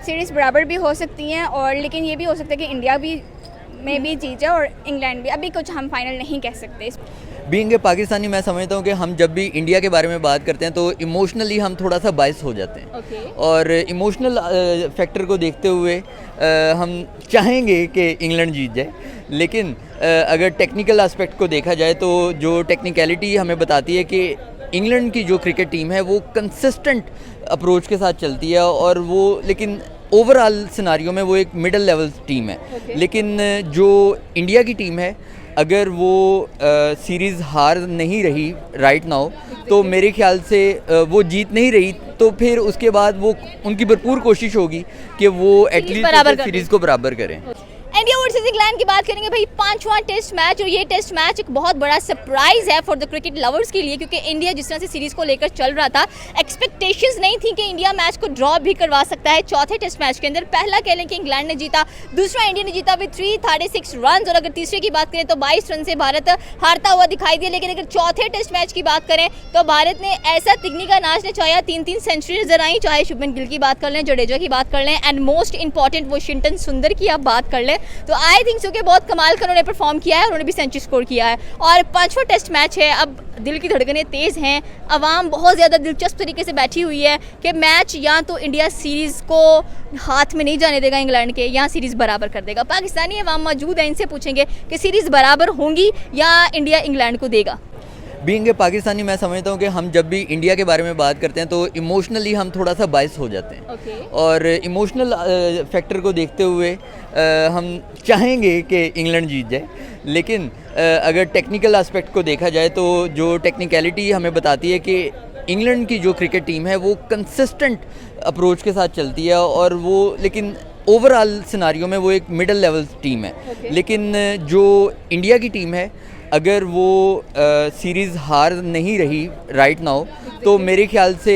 Series बराबर भी हो सकती हैं और लेकिन ये भी हो सकता है कि इंडिया भी में भी जीत जाए और इंग्लैंड भी। अभी कुछ हम फाइनल नहीं कह सकते। बीइंग ए पाकिस्तानी मैं समझता हूँ कि हम जब भी इंडिया के बारे में बात करते हैं तो इमोशनली हम थोड़ा सा बायस हो जाते हैं और इमोशनल फैक्टर को देखते हुए हम चाहेंगे कि इंग्लैंड जीत जाए, लेकिन अगर टेक्निकल एस्पेक्ट को देखा जाए तो जो टेक्निकलिटी हमें बताती है कि इंग्लैंड की जो क्रिकेट टीम है वो कंसिस्टेंट अप्रोच के साथ चलती है और वो लेकिन ओवरऑल सिनारियो में वो एक मिडिल लेवल टीम है। लेकिन जो इंडिया की टीम है अगर वो सीरीज़ हार नहीं रही राइट नाउ तो मेरे ख्याल से वो जीत नहीं रही तो फिर उसके बाद वो उनकी भरपूर कोशिश होगी कि वो एटलीस्ट सीरीज़ को बराबर करें। इंडिया वर्सेस इंग्लैंड की बात करेंगे भाई, 5वां टेस्ट मैच और ये टेस्ट मैच एक बहुत बड़ा सरप्राइज है फॉर द क्रिकेट लवर्स के लिए, क्योंकि इंडिया जिस तरह से सीरीज को लेकर चल रहा था एक्सपेक्टेशंस नहीं थी कि इंडिया मैच को ड्रॉ भी करवा सकता है। चौथे टेस्ट मैच के अंदर पहला कह लें कि इंग्लैंड ने जीता, दूसरा इंडिया ने जीता विद 336 रन और अगर तीसरे की बात करें तो 22 रन से भारत हारता हुआ दिखाई दिया। लेकिन अगर चौथे टेस्ट मैच की बात करें तो भारत ने ऐसा तिगनी का नाच नचाया, 3-3 सेंचुरी नजर आई, चाहे शुभमन गिल की बात कर लें, जडेजा की बात कर लें एंड मोस्ट इंपॉर्टेंट वाशिंगटन सुंदर की आप बात कर लें तो आई थिंक के बहुत कमाल का उन्होंने परफॉर्म किया है, उन्होंने भी सेंचुरी स्कोर किया है। और 5वां टेस्ट मैच है, अब दिल की धड़कनें तेज़ हैं, अवाम बहुत ज़्यादा दिलचस्प तरीके से बैठी हुई है कि मैच या तो इंडिया सीरीज़ को हाथ में नहीं जाने देगा इंग्लैंड के या सीरीज़ बराबर कर देगा। पाकिस्तानी अवाम मौजूद है, इनसे पूछेंगे कि सीरीज़ बराबर होंगी या इंडिया इंग्लैंड को देगा। बीइंग ए पाकिस्तानी मैं समझता हूँ कि हम जब भी इंडिया के बारे में बात करते हैं तो इमोशनली हम थोड़ा सा बायस हो जाते हैं और इमोशनल फैक्टर को देखते हुए हम चाहेंगे कि इंग्लैंड जीत जाए, लेकिन अगर टेक्निकल एस्पेक्ट को देखा जाए तो जो टेक्निकलिटी हमें बताती है कि इंग्लैंड की जो क्रिकेट टीम है वो कंसिस्टेंट अप्रोच के साथ चलती है और वो लेकिन ओवरऑल सिनारियो में वो एक मिडिल लेवल टीम है। लेकिन जो इंडिया की टीम है अगर वो सीरीज़ हार नहीं रही राइट नाउ तो मेरे ख्याल से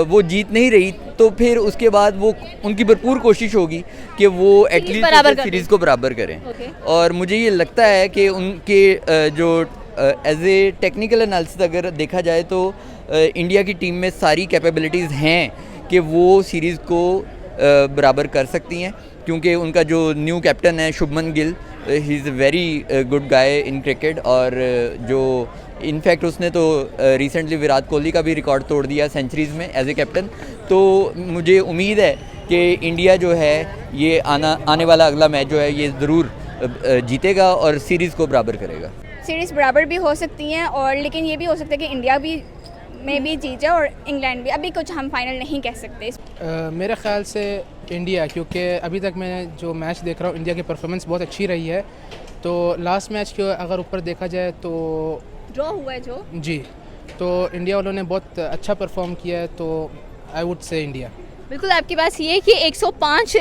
वो जीत नहीं रही तो फिर उसके बाद वो उनकी भरपूर कोशिश होगी कि वो एटलीस्ट सीरीज़ को बराबर करें। और मुझे ये लगता है कि उनके जो एज ए टेक्निकल एनालिसिस अगर देखा जाए तो इंडिया की टीम में सारी कैपेबिलिटीज़ हैं कि वो सीरीज़ को बराबर कर सकती हैं, क्योंकि उनका जो न्यू कैप्टन है Shubman Gill, he is very good guy in cricket और जो इनफैक्ट उसने तो रिसेंटली विराट कोहली का भी रिकॉर्ड तोड़ दिया सेंचुरीज़ में एज ए कैप्टन। तो मुझे उम्मीद है कि इंडिया जो है ये आने वाला अगला मैच जो है ये ज़रूर जीतेगा और सीरीज़ को बराबर करेगा। सीरीज़ बराबर भी हो सकती हैं और लेकिन ये भी हो सकता है कि इंडिया भी में भी जीत जाए और इंग्लैंड भी। अभी कुछ हम फाइनल नहीं कह सकते। मेरे ख्याल से इंडिया, क्योंकि अभी तक मैं जो मैच देख रहा हूँ इंडिया की परफॉर्मेंस बहुत अच्छी रही है। तो लास्ट मैच के अगर ऊपर देखा जाए तो ड्रॉ हुआ है जो जी, तो इंडिया वालों ने बहुत अच्छा परफॉर्म किया है, तो आई वुड से इंडिया। बिल्कुल आपकी बात ये है कि 105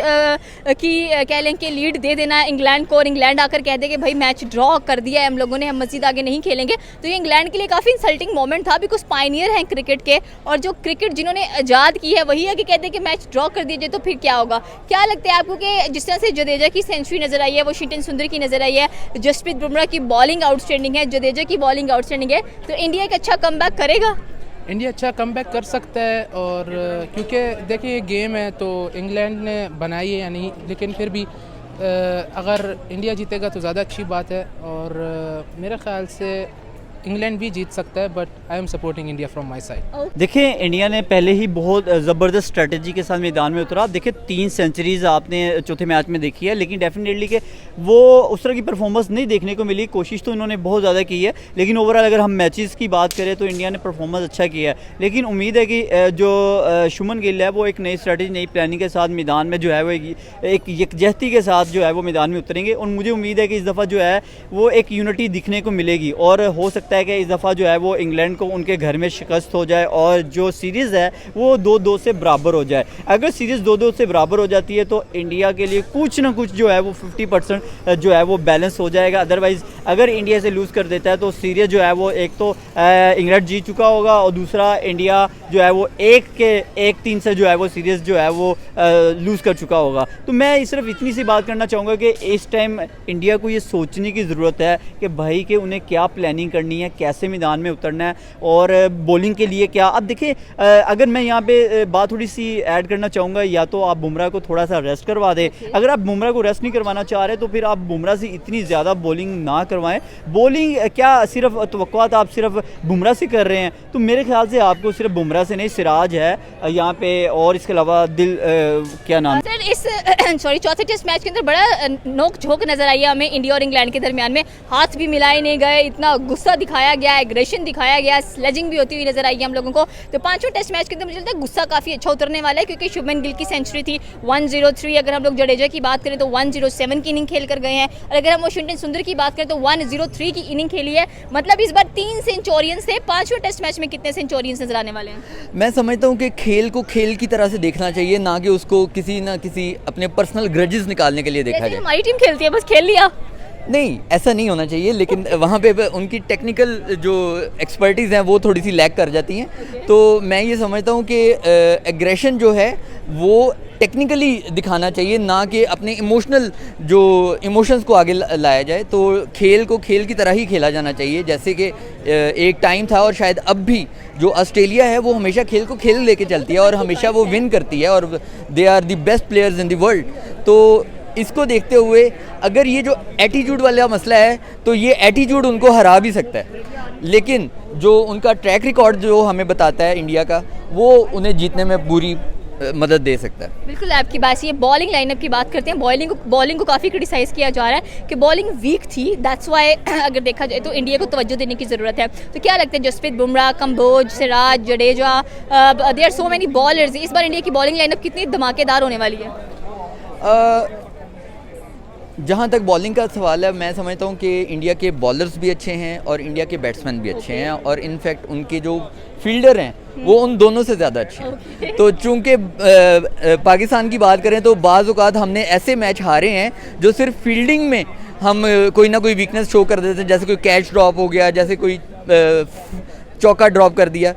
की कह लें कि लीड दे देना इंग्लैंड को और इंग्लैंड आकर कह दे कि भाई मैच ड्रॉ कर दिया है हम लोगों ने, हम मज़ीद आगे नहीं खेलेंगे, तो ये इंग्लैंड के लिए काफ़ी इंसल्टिंग मोमेंट था, बिकॉज पायनियर हैं क्रिकेट के और जो क्रिकेट जिन्होंने आज़ाद की है वही आगे कहते हैं कि मैच ड्रॉ कर दीजिए तो फिर क्या होगा। क्या लगता है आपको कि जिस तरह से जडेजा की सेंचुरी नज़र आई है, वाशिंगटन सुंदर की नज़र आई है, जसप्रीत बुमराह की बॉलिंग आउटस्टैंडिंग है, जडेजा की बॉलिंग आउटस्टैंडिंग है, तो इंडिया एक अच्छा कमबैक करेगा? इंडिया अच्छा कमबैक कर सकता है और क्योंकि देखिए ये गेम है तो इंग्लैंड ने बनाई है या नहीं, लेकिन फिर भी अगर इंडिया जीतेगा तो ज़्यादा अच्छी बात है और मेरे ख्याल से इंग्लैंड भी जीत सकता है, but I am supporting India from my side. देखिए इंडिया ने पहले ही बहुत ज़बरदस्त स्ट्रेटजी के साथ मैदान में उतरा। देखिए 3 सेंचुरीज़ आपने चौथे मैच में देखी है, लेकिन डेफिनेटली कि वो उस तरह की परफॉर्मेंस नहीं देखने को मिली। कोशिश तो इन्होंने बहुत ज़्यादा की है, लेकिन ओवरऑल अगर हम मैचेस की बात करें तो इंडिया ने परफॉर्मेंस अच्छा किया है। लेकिन उम्मीद है कि जो शुभमन गिल है वो एक नई स्ट्रेटजी, नई प्लानिंग के साथ मैदान में जो है वो एक यकजहती के साथ जो है वो मैदान में उतरेंगे और मुझे उम्मीद है कि इस दफ़ा जो है वो एक यूनिटी दिखने को मिलेगी और हो सकता है कि इस दफ़ा जो है वो इंग्लैंड को उनके घर में शिकस्त हो जाए और जो सीरीज़ है वो 2-2 से बराबर हो जाए। अगर सीरीज़ 2-2 से बराबर हो जाती है तो इंडिया के लिए कुछ ना कुछ जो है वो 50% जो है वो बैलेंस हो जाएगा। अदरवाइज़ अगर इंडिया से लूज़ कर देता है तो सीरीज़ जो है वो एक तो इंग्लैंड जीत चुका होगा और दूसरा इंडिया जो है वो 1-3 से जो है वो सीरीज़ जो है वो लूज़ कर चुका होगा। तो मैं सिर्फ इतनी सी बात करना चाहूँगा कि इस टाइम इंडिया को ये सोचने की ज़रूरत है कि भाई कि उन्हें क्या प्लानिंग करनी है, है, कैसे मैदान में उतरना है और बॉलिंग के लिए क्या। अब देखिए अगर मैं यहाँ पे बात थोड़ी सी ऐड करना चाहूँगा, या तो आप बुमराह को थोड़ा सा रेस्ट करवा दें। अगर आप बुमराह को रेस्ट नहीं करवाना चाह रहे तो फिर आप बुमराह से इतनी ज़्यादा बॉलिंग ना करवाएं। बॉलिंग क्या सिर्फ तवक्कुआत आप सिर्फ बुमराह से कर रहे हैं, तो मेरे ख्याल से आपको सिर्फ बुमराह से नहीं, सिराज है यहाँ पे और इसके अलावा दिल क्या नाम सर इस सॉरी चौथे टेस्ट मैच के अंदर बड़ा नोक झोंक नजर आई है हमें इंडिया और इंग्लैंड के दरमियान में। हाथ भी मिलाए नहीं गए, इतना गुस्सा दिखाया गया, एग्रेशन दिखाया गया, स्लेजिंग भी होती हुई नजर आई है हम लोगों को। तो पांचवें टेस्ट मैच के अंदर मुझे लगता है गुस्सा काफी अच्छा उतरने वाला है, क्योंकि शुभमन गिल की सेंचुरी थी 103। अगर हम लोग जडेजा की बात करें तो 107 की इनिंग खेल कर गए हैं, और अगर हम वाशिंगटन सुंदर की बात करें तो 103 की इनिंग खेली है। मतलब इस बार 3 सेंचुरियंस थे। पांचवें टेस्ट मैच में कितने सेंचुरियंस नजर आने वाले हैं? मैं समझता हूँ कि खेल को खेल की तरह से देखना चाहिए, ना कि उसको किसी ना किसी अपने पर्सनल ग्रजेस निकालने के लिए देखा जैसे जाए। हमारी टीम खेलती है, बस खेल लिया। नहीं, ऐसा नहीं होना चाहिए, लेकिन वहाँ पे उनकी टेक्निकल जो एक्सपर्टीज़ हैं वो थोड़ी सी लैक कर जाती हैं। तो मैं ये समझता हूँ कि एग्रेशन जो है वो टेक्निकली दिखाना चाहिए, ना कि अपने इमोशनल जो इमोशंस को आगे लाया जाए। तो खेल को खेल की तरह ही खेला जाना चाहिए, जैसे कि एक टाइम था और शायद अब भी जो ऑस्ट्रेलिया है वो हमेशा खेल को खेल लेके चलती है और हमेशा वो विन करती है और they are the best players in the world. तो इसको देखते हुए अगर ये जो एटीट्यूड वाला मसला है तो ये एटीट्यूड उनको हरा भी सकता है, लेकिन जो उनका ट्रैक रिकॉर्ड जो हमें बताता है इंडिया का, वो उन्हें जीतने में पूरी मदद दे सकता है। बिल्कुल आपकी बात ये बॉलिंग लाइनअप की बात करते हैं। बॉलिंग को काफ़ी क्रिटिसाइज़ किया जा रहा है कि बॉलिंग वीक थी, दैट्स वाई अगर देखा जाए तो इंडिया को तवज्जो देने की ज़रूरत है। तो क्या लगता है Jasprit Bumrah, Kamboj, Siraj, Jadeja, there are so many bowlers, इस बार इंडिया की बॉलिंग लाइनअप कितनी धमाकेदार होने वाली है? जहाँ तक बॉलिंग का सवाल है, मैं समझता हूँ कि इंडिया के बॉलर्स भी अच्छे हैं और इंडिया के बैट्समैन भी अच्छे हैं, और इनफैक्ट उनके जो फील्डर हैं वो उन दोनों से ज़्यादा अच्छे हैं। तो चूँकि पाकिस्तान की बात करें तो बाज़ औक़ात हमने ऐसे मैच हारे हैं जो सिर्फ फील्डिंग में हम कोई ना कोई वीकनेस शो कर देते हैं, जैसे कोई कैच ड्रॉप हो गया, जैसे कोई चौका ड्रॉप कर दिया,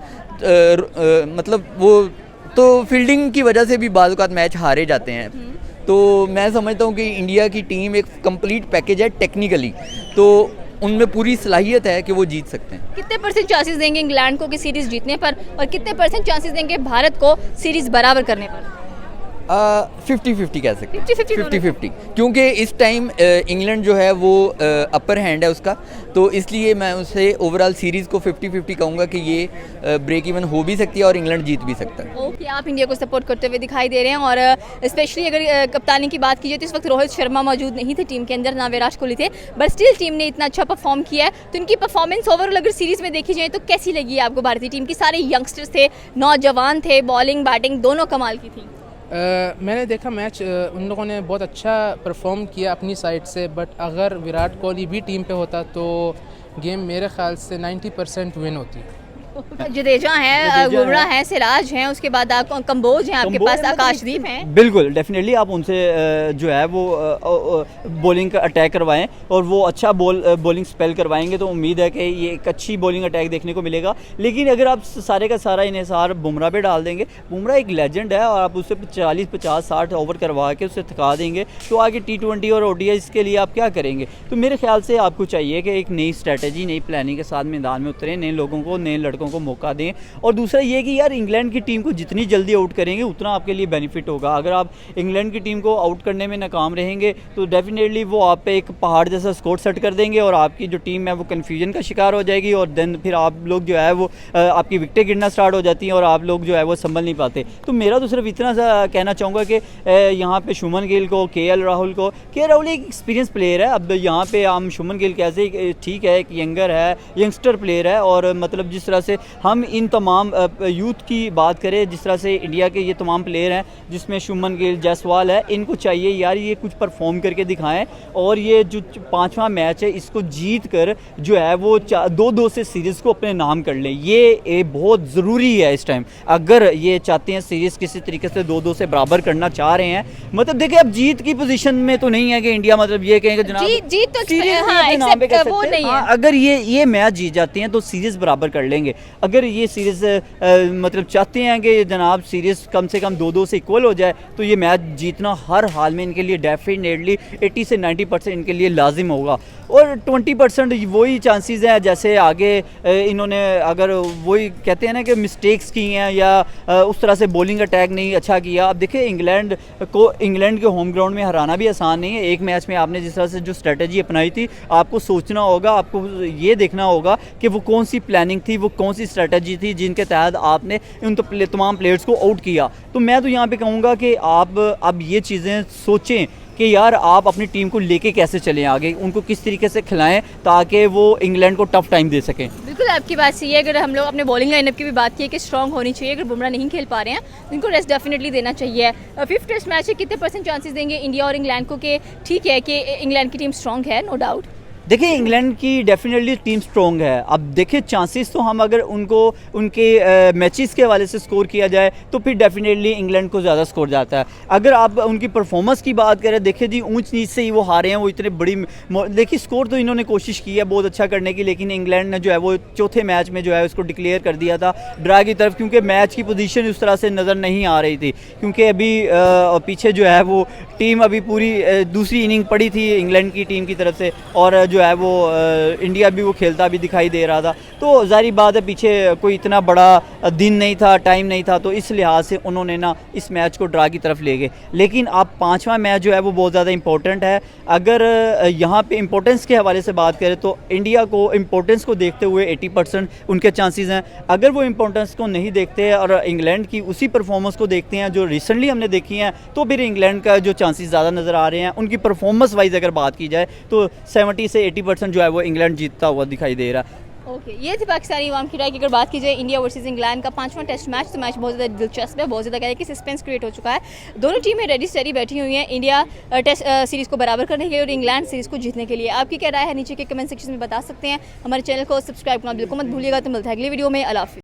मतलब वो तो फील्डिंग की वजह से भी बाज़ औक़ात मैच हारे जाते हैं। तो मैं समझता हूँ कि इंडिया की टीम एक कंप्लीट पैकेज है टेक्निकली, तो उनमें पूरी सलाहियत है कि वो जीत सकते हैं। कितने परसेंट चांसेस देंगे इंग्लैंड को कि सीरीज़ जीतने पर, और कितने परसेंट चांसेस देंगे भारत को सीरीज़ बराबर करने पर? 50-50 कह सकते हैं, 50-50 50-50, क्योंकि इस टाइम इंग्लैंड जो है वो अपर हैंड है उसका, तो इसलिए मैं उसे ओवरऑल सीरीज़ को 50-50 कहूँगा कि ये ब्रेक इवन हो भी सकती है और इंग्लैंड जीत भी सकता है। ओके, आप इंडिया को सपोर्ट करते हुए दिखाई दे रहे हैं, और स्पेशली अगर कप्तानी की बात की जाए तो इस वक्त रोहित शर्मा मौजूद नहीं थे टीम के अंदर, ना विराट कोहली थे, बट स्टिल टीम ने इतना अच्छा परफॉर्म किया है। तो इनकी परफॉर्मेंस ओवरऑल अगर सीरीज़ में देखी जाए तो कैसी लगी आपको भारतीय टीम की? सारे यंगस्टर्स थे, नौजवान थे, बॉलिंग बैटिंग दोनों कमाल की थी। मैंने देखा मैच, उन लोगों ने बहुत अच्छा परफॉर्म किया अपनी साइड से, बट अगर विराट कोहली भी टीम पे होता तो गेम मेरे ख्याल से 90% विन होती। जडेजा हैं, बुमराह हैं, सिराज हैं, उसके बाद आप कंबोज हैं, आपके पास आकाशदीप हैं। बिल्कुल डेफिनेटली आप उनसे जो है वो बॉलिंग का अटैक करवाएं और वो अच्छा बॉलिंग स्पेल करवाएंगे, तो उम्मीद है कि ये एक अच्छी बॉलिंग अटैक देखने को मिलेगा। लेकिन अगर आप सारे का सारा इन्हिसार बुमराह पे डाल देंगे, बुमराह एक लेजेंड है और आप उससे 40-50-60 ओवर करवा के उसे थका देंगे, तो आगे T20 और ODIs के लिए आप क्या करेंगे? तो मेरे ख्याल से आपको चाहिए कि एक नई स्ट्रेटजी, नई प्लानिंग के साथ मैदान में उतरें, नए लोगों को, नए लड़कों को मौका दें। और दूसरा ये कि यार इंग्लैंड की टीम को जितनी जल्दी आउट करेंगे उतना आपके लिए बेनिफिट होगा। अगर आप इंग्लैंड की टीम को आउट करने में नाकाम रहेंगे तो डेफिनेटली वो आप पे एक पहाड़ जैसा स्कोर सेट कर देंगे और आपकी जो टीम है वो कन्फ्यूजन का शिकार हो जाएगी, और देन फिर आप लोग जो है वो आपकी विकेटें गिरना स्टार्ट हो जाती हैं और आप लोग जो है वो संभल नहीं पाते। तो मेरा तो सिर्फ इतना सा कहना चाहूँगा कि यहाँ पे शुभमन गिल को, KL राहुल को, KL राहुल एक एक्सपीरियंस प्लेयर है। अब यहाँ पे हम शुभमन गिल कैसे, ठीक है एक यंगर है, यंगस्टर प्लेयर है, और मतलब जिस तरह से हम इन तमाम यूथ की बात करें, जिस तरह से इंडिया के ये तमाम प्लेयर हैं जिसमें शुभमन गिल, जायसवाल है, इनको चाहिए यार ये कुछ परफॉर्म करके दिखाएं और ये जो 5वां मैच है इसको जीत कर जो है वो 2-2 से सीरीज़ को अपने नाम कर लें। ये बहुत ज़रूरी है इस टाइम। अगर ये चाहते हैं सीरीज़ किसी तरीके से 2-2 से बराबर करना चाह रहे हैं, मतलब देखिए अब जीत की पोजीशन में तो नहीं है कि इंडिया मतलब ये कहेंगे जनाब जीत तो सीरीज हाँ, वो नहीं है। हाँ, अगर ये मैच जीत जाते हैं तो सीरीज़ बराबर कर लेंगे, अगर ये सीरीज़ मतलब चाहते हैं कि जनाब सीरीज़ कम से कम 2-2 से इक्वल हो जाए तो ये मैच जीतना हर हाल में इनके लिए डेफिनेटली 80 से 90% इनके लिए लाजिम होगा। और 20% वही चांसेस हैं जैसे आगे इन्होंने अगर वही कहते हैं ना कि मिस्टेक्स की हैं या उस तरह से बॉलिंग अटैक नहीं अच्छा किया। अब देखिए इंग्लैंड के होम ग्राउंड में हराना भी आसान नहीं है। एक मैच में आपने जिस तरह से जो स्ट्रेटजी अपनाई थी, आपको सोचना होगा, आपको ये देखना होगा कि वो कौन सी प्लानिंग थी, वो कौन सी स्ट्रेटजी थी जिनके तहत आपने उन तमाम प्लेयर्स को आउट किया। तो मैं तो यहाँ पे कहूँगा कि आप अब ये चीज़ें सोचें कि यार आप अपनी टीम को लेके कैसे चलें आगे, उनको किस तरीके से खिलाएं ताकि वो इंग्लैंड को टफ टाइम दे सकें। बिल्कुल आपकी बात सही है। अगर हम लोग अपने बॉलिंग लाइनअप की भी बात की कि स्ट्रांग होनी चाहिए, अगर बुमराह नहीं खेल पा रहे हैं तो इनको रेस्ट डेफिनेटली देना चाहिए। 5th टेस्ट मैच है, कितने % चांसेस देंगे इंडिया और इंग्लैंड को कि ठीक है कि इंग्लैंड की टीम स्ट्रांग है? No doubt. देखिए इंग्लैंड की डेफिनेटली टीम स्ट्रॉन्ग है। अब देखिए चांसेस तो हम अगर उनको उनके मैचेस के हवाले से स्कोर किया जाए तो फिर डेफिनेटली इंग्लैंड को ज़्यादा स्कोर जाता है। अगर आप उनकी परफॉर्मेंस की बात करें, देखिए जी ऊंच नीच से ही वो हारे हैं, वो इतने बड़ी देखिए स्कोर तो इन्होंने कोशिश की है बहुत अच्छा करने की, लेकिन इंग्लैंड ने जो है वो चौथे मैच में जो है उसको डिक्लेयर कर दिया था ड्रा की तरफ, क्योंकि मैच की पोजीशन उस तरह से नज़र नहीं आ रही थी। क्योंकि अभी पीछे जो है वो टीम अभी पूरी दूसरी इनिंग पड़ी थी इंग्लैंड की टीम की तरफ से, और जो है वो इंडिया भी वो खेलता भी दिखाई दे रहा था। तो ज़ाहिर बात है पीछे कोई इतना बड़ा दिन नहीं था, टाइम नहीं था, तो इस लिहाज से उन्होंने ना इस मैच को ड्रा की तरफ ले गए। लेकिन अब 5वां मैच जो है वो बहुत ज़्यादा इंपॉर्टेंट है। अगर यहाँ पे इंपॉर्टेंस के हवाले से बात करें तो इंडिया को इंपॉर्टेंस को देखते हुए 80% उनके चांसेस हैं। अगर वो इंपॉर्टेंस को नहीं देखते और इंग्लैंड की उसी परफॉर्मेंस को देखते हैं जो रिसेंटली हमने देखी हैं, तो फिर इंग्लैंड का जो चांसेस ज़्यादा नज़र आ रहे हैं। उनकी परफॉर्मेंस वाइज अगर बात की जाए तो 70 से 80% जो है वो इंग्लैंड जीतता हुआ दिखाई दे रहा है। ओके, ये थी पाकिस्तानी अवाम की राय की। अगर बात की जाए इंडिया वर्सेस इंग्लैंड का 5वां टेस्ट मैच, तो मैच बहुत ज़्यादा दिलचस्प है, बहुत ज़्यादा कह कि सस्पेंस क्रिएट हो चुका है। दोनों टीमें रेडी स्टेडी बैठी हुई हैं इंडिया टेस्ट सीरीज़ को बराबर करने के लिए और इंग्लैंड सीरीज़ को जीतने के लिए। आपकी क्या राय है नीचे के कमेंट सेक्शन में बता सकते हैं। हमारे चैनल को सब्सक्राइब करना बिल्कुल मत भूलिएगा। तो मिलता है अगली वीडियो में। अल्लाह हाफ़िज़।